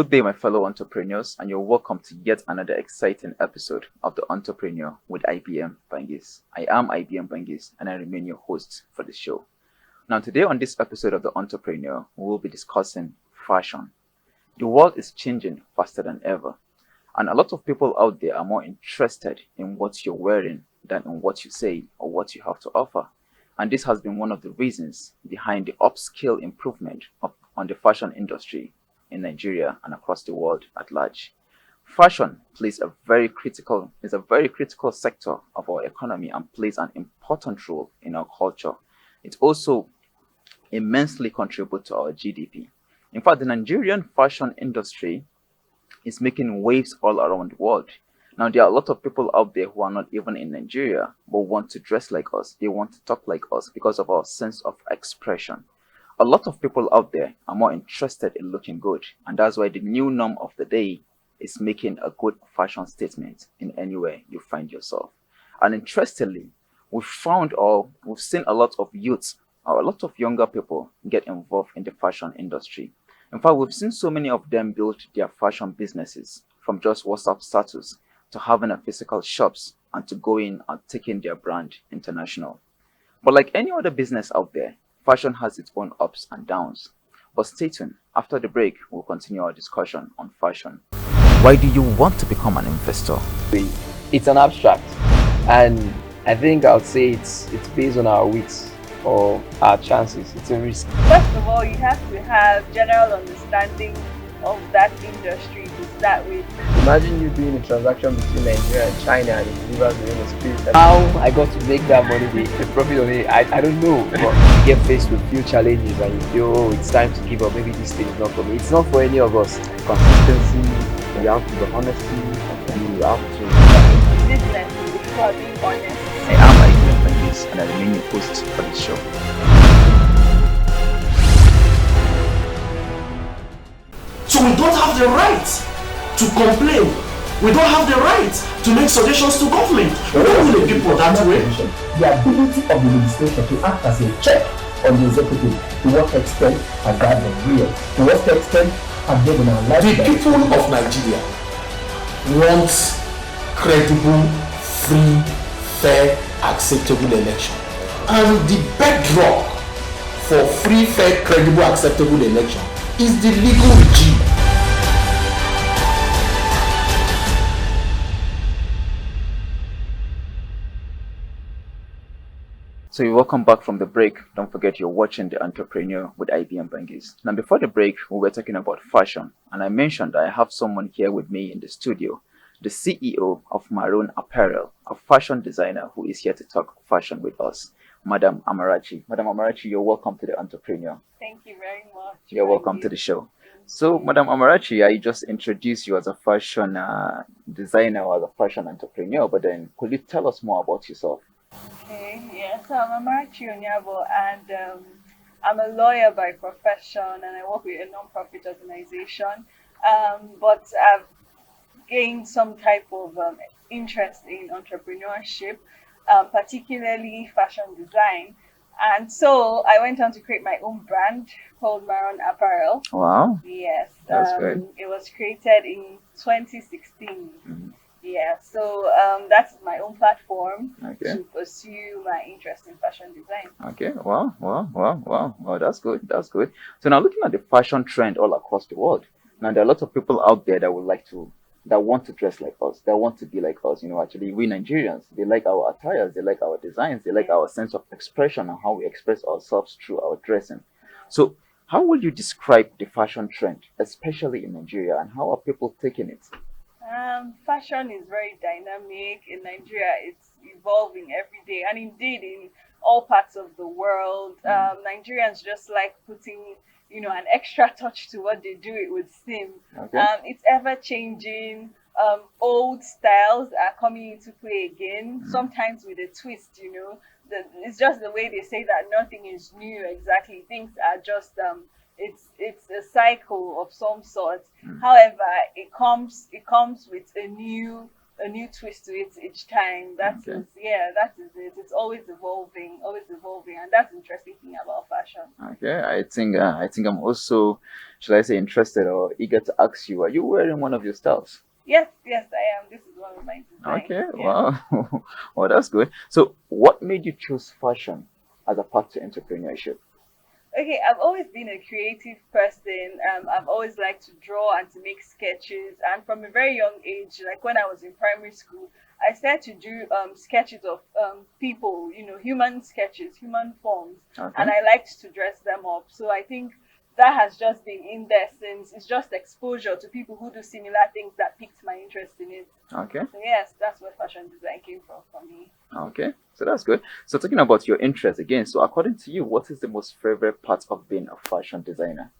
Good day, my fellow entrepreneurs, and you're welcome to yet another exciting episode of The Entrepreneur with IBM Bangis. I am IBM Bangis, and I remain your host for the show. Now, today on this episode of The Entrepreneur, we will be discussing fashion. The world is changing faster than ever, and a lot of people out there are more interested in what you're wearing than in what you say or what you have to offer. And this has been one of the reasons behind the upscale improvement on the fashion industry in Nigeria and across the world at large. Fashion is a very critical sector of our economy and plays an important role in our culture. It also immensely contributes to our GDP. In fact, the Nigerian fashion industry is making waves all around the world. Now, there are a lot of people out there who are not even in Nigeria but want to dress like us. They want to talk like us because of our sense of expression. A lot of people out there are more interested in looking good, and that's why the new norm of the day is making a good fashion statement in anywhere you find yourself. And interestingly, we've seen a lot of youths or a lot of younger people get involved in the fashion industry. In fact, we've seen so many of them build their fashion businesses from just WhatsApp status to having a physical shops and to going and taking their brand international. But like any other business out there, fashion has its own ups and downs. But stay tuned. After the break, we'll continue our discussion on fashion. Why do you want to become an investor? It's an abstract, and I think I would say it's based on our wits or our chances. It's a risk. First of all, you have to have general understanding of that industry to start with. Imagine you doing a transaction between Nigeria and China and it delivers within a space. How I got to make that money, the profit on it, I don't know. But you get faced with few challenges and you feel, oh, it's time to give up. Maybe this thing is not for me. It's not for any of us. Consistency, you have to be honesty, you have to. Business is about being honest. I am IBM Bangis, and I remain your host for this show. So we don't have the right to complain. We don't have the right to make suggestions to government. We don't do the people that way. The ability of the legislature to act as a check on the executive, to what extent has that been real? To what extent have they been allowed? The people of Nigeria want credible, free, fair, acceptable election. And the bedrock for free, fair, credible, acceptable election is the legal regime. So you're welcome back from the break. Don't forget you're watching The Entrepreneur with IBM Bangis. Now, before the break, we were talking about fashion, and I mentioned that I have someone here with me in the studio, the CEO of Maroon Apparel, a fashion designer who is here to talk fashion with us, Madam Amarachi. Madam Amarachi, you're welcome to The Entrepreneur. Thank you very much. You're welcome to the show. So, Madam Amarachi, I just introduced you as a fashion designer or as a fashion entrepreneur, but then could you tell us more about yourself? Okay, yeah, so I'm Amarachi Onyabo, and I'm a lawyer by profession, and I work with a non-profit organization. But I've gained some type of interest in entrepreneurship, particularly fashion design. And so I went on to create my own brand called Maroon Apparel. Wow. Yes. That's good. It was created in 2016. Mm-hmm. Yeah, so that's my own platform Okay. to pursue my interest in fashion design. Okay. Wow. That's good. That's good. So now looking at the fashion trend all across the world, now there are a lot of people out there that want to dress like us, that want to be like us. Actually, we Nigerians, they like our attires, they like our designs, they like our sense of expression and how we express ourselves through our dressing. So how would you describe the fashion trend, especially in Nigeria, and how are people taking it? Fashion is very dynamic in Nigeria. It's evolving every day, and indeed in all parts of the world. Nigerians just like putting, an extra touch to what they do. It would seem. Okay. It's ever changing. Old styles are coming into play again. Sometimes with a twist. It's just the way they say that nothing is new. Exactly, things are just it's a cycle of some sort. However, it comes with a new a new twist to it each time. That is it. It's always evolving, and that's the interesting thing about fashion. Okay, I think I'm also, should I say, interested or eager to ask you, are you wearing one of your styles? Yes, I am. This is one of my designs. Okay, Yeah. wow. Well, that's good. So, what made you choose fashion as a path to entrepreneurship? Okay, I've always been a creative person. I've always liked to draw and to make sketches. And from a very young age, like when I was in primary school, I started to do sketches of people, human sketches, human forms. Okay. And I liked to dress them up. So I think that has just been in there since. It's just exposure to people who do similar things that piqued my interest in it. Okay. So yes, that's where fashion design came from for me. Okay. So that's good. So talking about your interest again, so according to you, what is the most favorite part of being a fashion designer?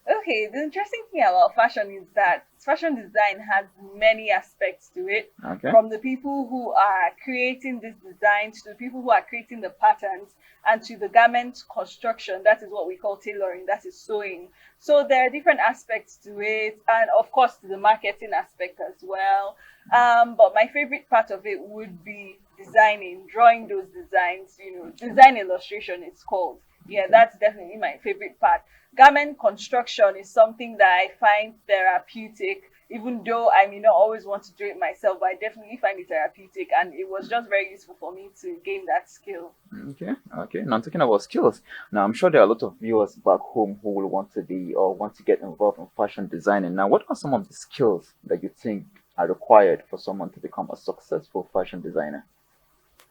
Okay, the interesting thing about fashion is that fashion design has many aspects to it. Okay. From the people who are creating these designs to the people who are creating the patterns and to the garment construction, that is what we call tailoring, that is sewing. So there are different aspects to it, and of course to the marketing aspect as well. But my favorite part of it would be designing, drawing those designs, design illustration it's called. Yeah, that's definitely my favorite part. Garment construction is something that I find therapeutic, even though I may not always want to do it myself, but I definitely find it therapeutic, and it was just very useful for me to gain that skill. Okay. Now talking about skills. Now I'm sure there are a lot of viewers back home who will want to be or want to get involved in fashion designing. Now, what are some of the skills that you think are required for someone to become a successful fashion designer?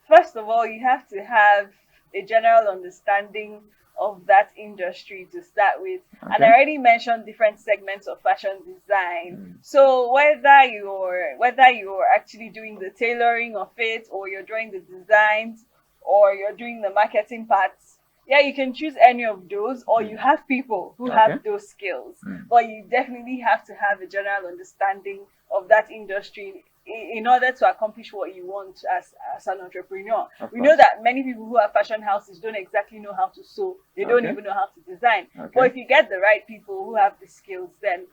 First of all, you have to have a general understanding of that industry to start with. Okay. And I already mentioned different segments of fashion design. So whether you're actually doing the tailoring of it, or you're doing the designs, or you're doing the marketing parts, yeah, you can choose any of those, or you have people who have those skills. But you definitely have to have a general understanding of that industry in order to accomplish what you want as an entrepreneur. We know that many people who have fashion houses don't exactly know how to sew. They don't even know how to design. But if you get the right people who have the skills, then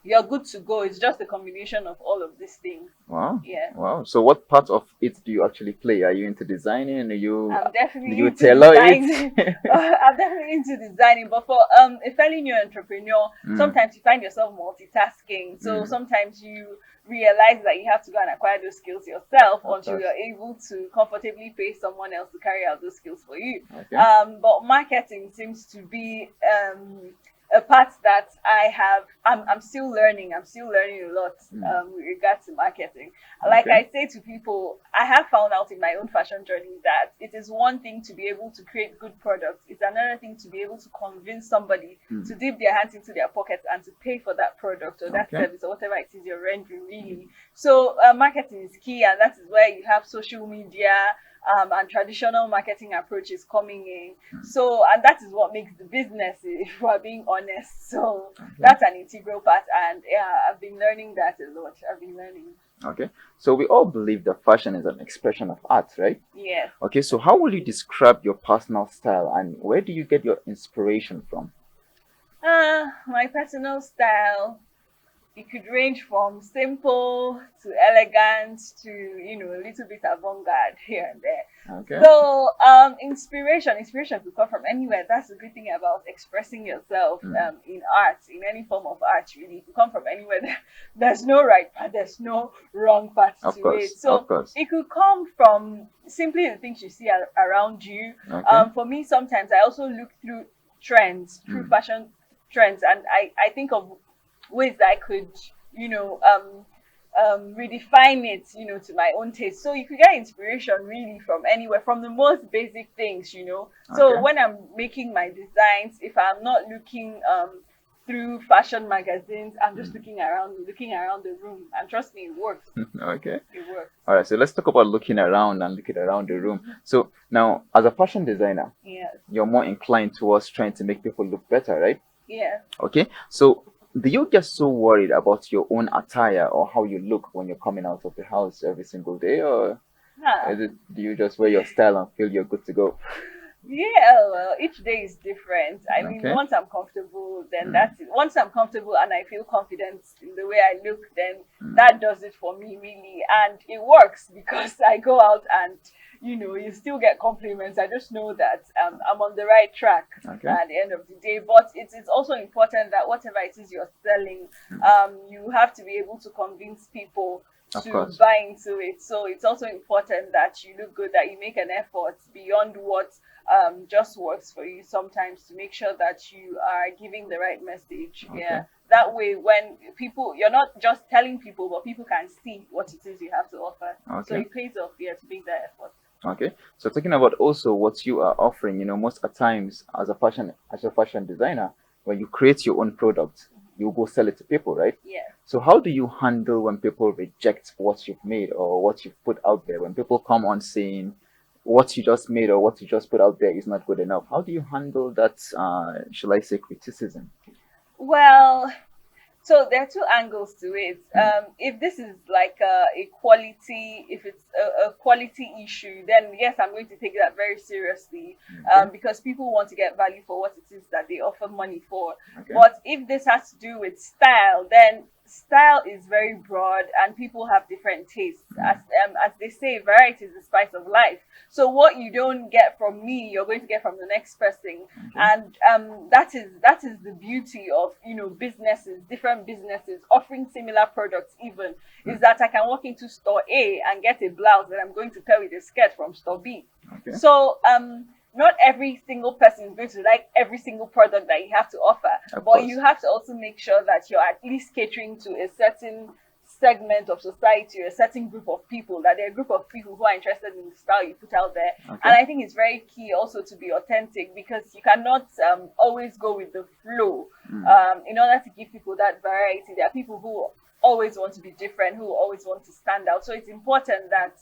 you're good to go. It's just a combination of all of these things. Wow. Yeah. Wow. So what part of it do you actually play? Are you into designing? I'm definitely do you into tailor designing. it? I'm definitely into designing, but for a fairly new entrepreneur, sometimes you find yourself multitasking. So sometimes you realize that you have to go and acquire those skills yourself until you're able to comfortably pay someone else to carry out those skills for you. Okay. But marketing seems to be a part that I'm still learning. I'm still learning a lot with regards to marketing. Like I say to people, I have found out in my own fashion journey that it is one thing to be able to create good products. It's another thing to be able to convince somebody to dip their hands into their pockets and to pay for that product or that service or whatever it is you're rendering, really. So marketing is key, and that is where you have social media, and traditional marketing approaches coming in. So, and that is what makes the business, if we're being honest. So that's an integral part, and yeah, I've been learning that a lot. Okay. So we all believe that fashion is an expression of art, right? Yes. Okay. So how will you describe your personal style, and where do you get your inspiration from? My personal style, it could range from simple to elegant to a little bit avant-garde here and there. Okay. So inspiration could come from anywhere. That's the good thing about expressing yourself in art, in any form of art. Really, it could come from anywhere. There's no right path, there's no wrong path to it. So it could come from simply the things you see around you. For me, sometimes I also look through trends, through fashion trends, and I think of ways that I could, redefine it, to my own taste. So you could get inspiration really from anywhere, from the most basic things, So when I'm making my designs, if I'm not looking through fashion magazines, I'm just looking around the room, and trust me, it works. Okay. It works. All right. So let's talk about looking around the room. So now, as a fashion designer, you're more inclined towards trying to make people look better, right? Yeah. Okay. So do you get so worried about your own attire or how you look when you're coming out of the house every single day, or do you just wear your style and feel you're good to go? Yeah, well, each day is different. I mean, Okay. once I'm comfortable, then that's it. Once I'm comfortable and I feel confident in the way I look, then that does it for me, really. And it works because I go out and, you still get compliments. I just know that I'm on the right track Okay. at the end of the day. But it's also important that whatever it is you're selling, you have to be able to convince people Of to course. buy into it. So it's also important that you look good, that you make an effort beyond what just works for you sometimes, to make sure that you are giving the right message. Okay. Yeah. That way, when people, you're not just telling people, but people can see what it is you have to offer. So Okay. it pays off, yeah, to make that effort. Okay. So talking about also what you are offering, most at times as a fashion designer, when you create your own product, you go sell it to people, right? Yeah. So how do you handle when people reject what you've made or what you've put out there? When people come on saying what you just made or what you just put out there is not good enough, how do you handle that? Shall I say criticism? Well, so there are two angles to it. If this is like a quality, if it's a quality issue, then yes, I'm going to take that very seriously, because people want to get value for what it is that they offer money for. Okay. But if this has to do with style, then style is very broad and people have different tastes. As they say, variety is the spice of life. So what you don't get from me, you're going to get from the next person. And that is the beauty of businesses, different businesses offering similar products. Even is that I can walk into store A and get a blouse that I'm going to pair with a skirt from store B. Okay. So not every single person is going to like every single product that you have to offer, Of but course. you have to also make sure that you're at least catering to a certain segment of society or a certain group of people, that they're a group of people who are interested in the style you put out there. Okay. And I think it's very key also to be authentic, because you cannot always go with the flow. In order to give people that variety, there are people who always want to be different, who always want to stand out. So it's important that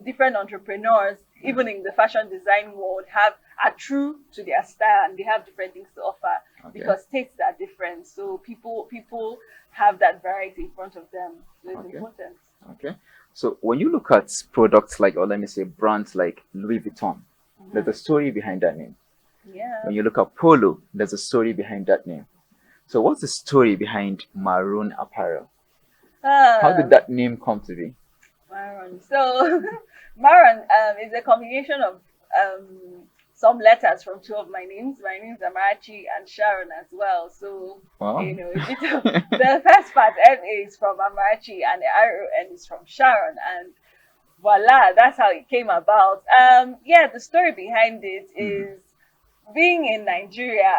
different entrepreneurs, even in the fashion design world, are true to their style and they have different things to offer, because tastes are different. So people have that variety in front of them. So it's important. Okay. So when you look at products like, or let me say brands like Louis Vuitton, there's a story behind that name. Yeah. When you look at Polo, there's a story behind that name. So what's the story behind Maroon Apparel? How did that name come to be? Maroon. So Maroon is a combination of some letters from two of my names. My names are Marachi and Sharon as well. So Wow. a bit of, the first part M is from Amarachi and the RON is from Sharon, and voila, that's how it came about. The story behind it is being in Nigeria,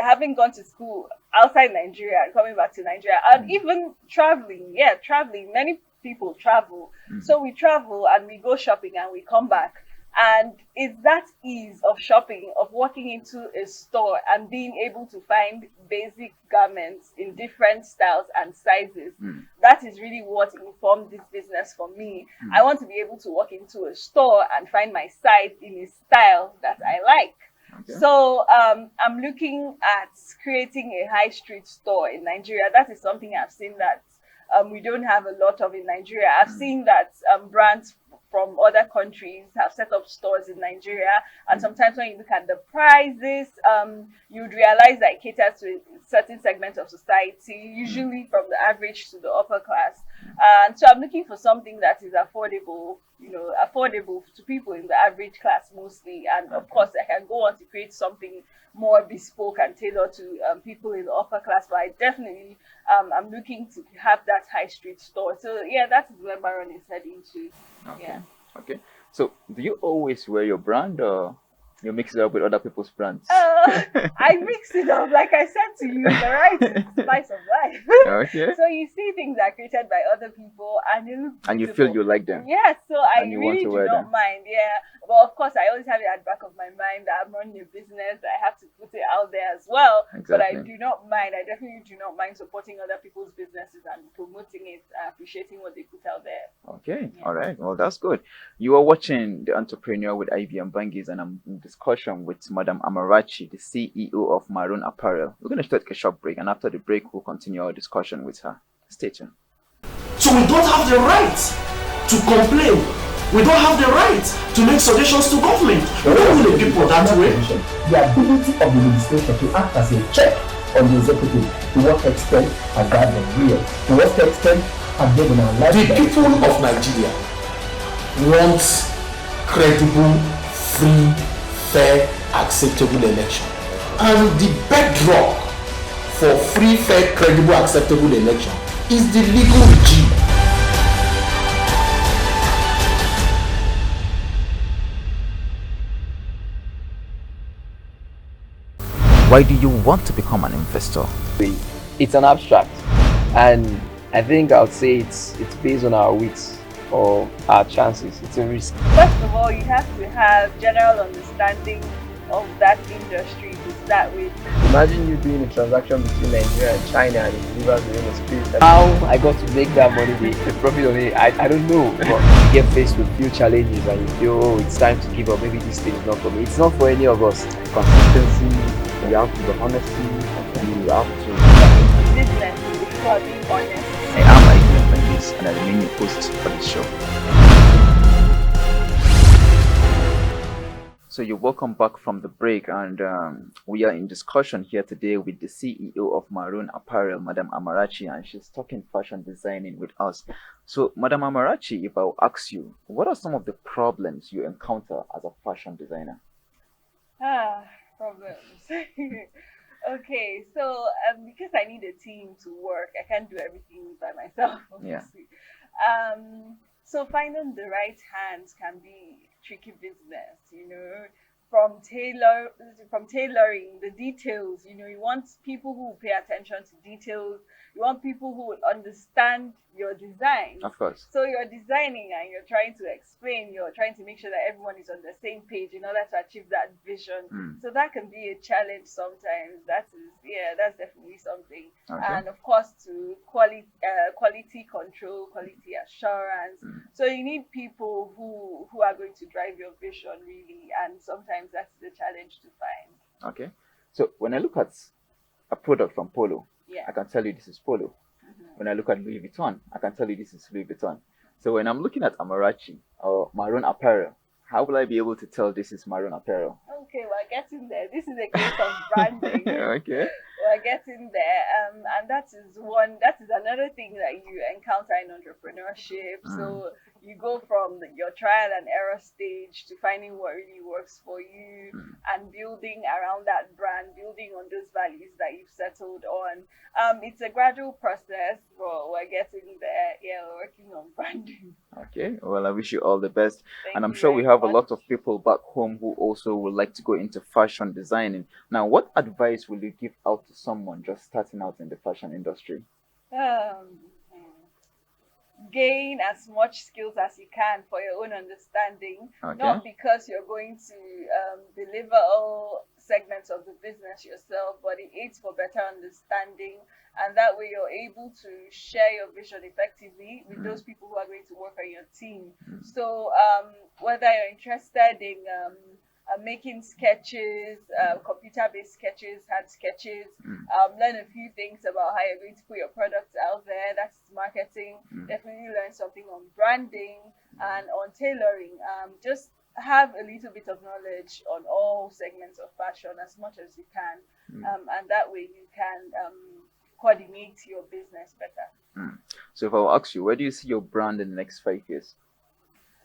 having gone to school outside Nigeria and coming back to Nigeria, and even traveling. Yeah, traveling. Many people travel. So we travel and we go shopping and we come back. And it's that ease of shopping, of walking into a store and being able to find basic garments in different styles and sizes. That is really what informed this business for me. I want to be able to walk into a store and find my size in a style that I like. Okay. So I'm looking at creating a high street store in Nigeria. That is something I've seen that we don't have a lot of in Nigeria. I've seen that brands from other countries have set up stores in Nigeria, and sometimes when you look at the prices, you'd realize that it caters to a certain segment of society, usually from the average to the upper class. And so I'm looking for something that is affordable, affordable to people in the average class mostly. And of course, I can go on to create something more bespoke and tailored to people in the upper class. But I definitely, I'm looking to have that high street store. So yeah, that is where Maroon is heading to. Okay. Yeah. Okay. So do you always wear your brand, or you mix it up with other people's brands? I mix it up, like I said to you, variety is the spice of life. Okay. So you see things that are created by other people and they look And you beautiful. feel you like them. Yes, so I And you want really to do wear not them. mind. Yeah, but of course, I always have it at the back of my mind that I'm running a business. I have to put it out there as well. But I Exactly. do not mind. I definitely do not mind supporting other people's businesses and promoting it, appreciating what they put out there. Okay. Yeah. All right. Well, that's good. You are watching The Entrepreneur with IBM Bangis, and I'm in discussion with Madam Amarachi, the CEO of Maroon Apparel. We're going to take a short break, and after the break, we'll continue our discussion with her. Stay tuned. So we don't have the right to complain We don't have the right to make suggestions to government. We don't will the people that way. The ability of the legislature to act as a check on the executive, to what extent has that been real? To what extent have they been allowed? The people of Nigeria want credible, free, fair, acceptable election. And the bedrock for free, fair, credible, acceptable election is the legal regime. Why do you want to become an investor? It's an abstract, and I think I would say it's based on our wits or our chances. It's a risk. First of all, you have to have general understanding of that industry to start with. Imagine you doing a transaction between Nigeria and China and it delivers within a spirit. How I got to make that money, the profit on it, I don't know. But you get faced with few challenges and you feel, oh, it's time to give up. Maybe this thing is not for me. It's not for any of us. Consistency, you have to be honesty, you have to. Business, people are being honest. I am IBM Bangis and I remain your host for the show. So you're welcome back from the break, and we are in discussion here today with the CEO of Maroon Apparel, Madam Amarachi, and she's talking fashion designing with us. So Madam Amarachi, if I'll ask you, what are some of the problems you encounter as a fashion designer? Problems. Okay, so because I need a team to work, I can't do everything by myself, obviously. Yeah. So finding the right hands can be tricky business, from tailoring the details. You want people who will pay attention to details. You want people who will understand your design. Of course. So you're designing and you're trying to explain, you're trying to make sure that everyone is on the same page in order to achieve that vision. So that can be a challenge sometimes. That's definitely something. Okay. And of course, to quality control, quality assurance. So you need people who are going to drive your vision really, and sometimes that's the challenge to find. Okay. So when I look at a product from Polo, yeah, I can tell you this is Polo. When I look at Louis Vuitton, I can tell you this is Louis Vuitton. So when I'm looking at Amarachi or Maroon Apparel, how will I be able to tell this is Maroon Apparel? Okay, we're getting there. This is a case of branding. Okay. We're getting there. And that is another thing that you encounter in entrepreneurship. So you go from your trial and error stage to finding what really works for you and building around that brand, building on those values that you've settled on. It's a gradual process, but we're getting there. Yeah, we're working on branding. Okay, well, I wish you all the best. Thank and I'm you sure we very have a much. lot of people back home who also would like to go into fashion designing. Now, what advice will you give out to someone just starting out in the fashion industry? Gain as much skills as you can for your own understanding, Okay. not because you're going to deliver all segments of the business yourself, but it aids for better understanding, and that way you're able to share your vision effectively with those people who are going to work on your team. So whether you're interested in making sketches, computer-based sketches, hand sketches, learn a few things about how you're going to put your products out there. That's marketing. Definitely learn something on branding and on tailoring. Just have a little bit of knowledge on all segments of fashion as much as you can, and that way you can coordinate your business better. So if I'll ask you, where do you see your brand in the next 5 years?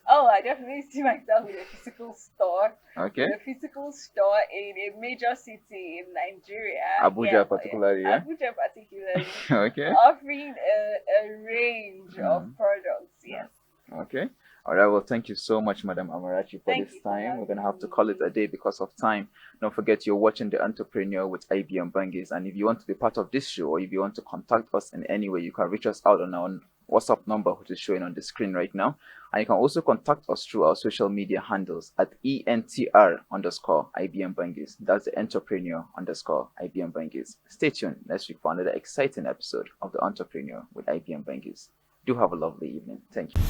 Oh, I definitely see myself with a physical store. Okay. With a physical store in a major city in Nigeria. Abuja particularly, yeah? Abuja particularly. Okay. Offering a range of products, yes. Okay. All right. Well, thank you so much, Madam Amarachi, for Thank this you for time. having We're going to have to me. call it a day because of time. Don't forget, you're watching The Entrepreneur with IBM Bangis. And if you want to be part of this show, or if you want to contact us in any way, you can reach us out on our WhatsApp number, which is showing on the screen right now. And you can also contact us through our social media handles at ENTR_IBM Bangis. That's the entrepreneur _IBM Bangis. Stay tuned next week for another exciting episode of The Entrepreneur with IBM Bangis. Do have a lovely evening. Thank you.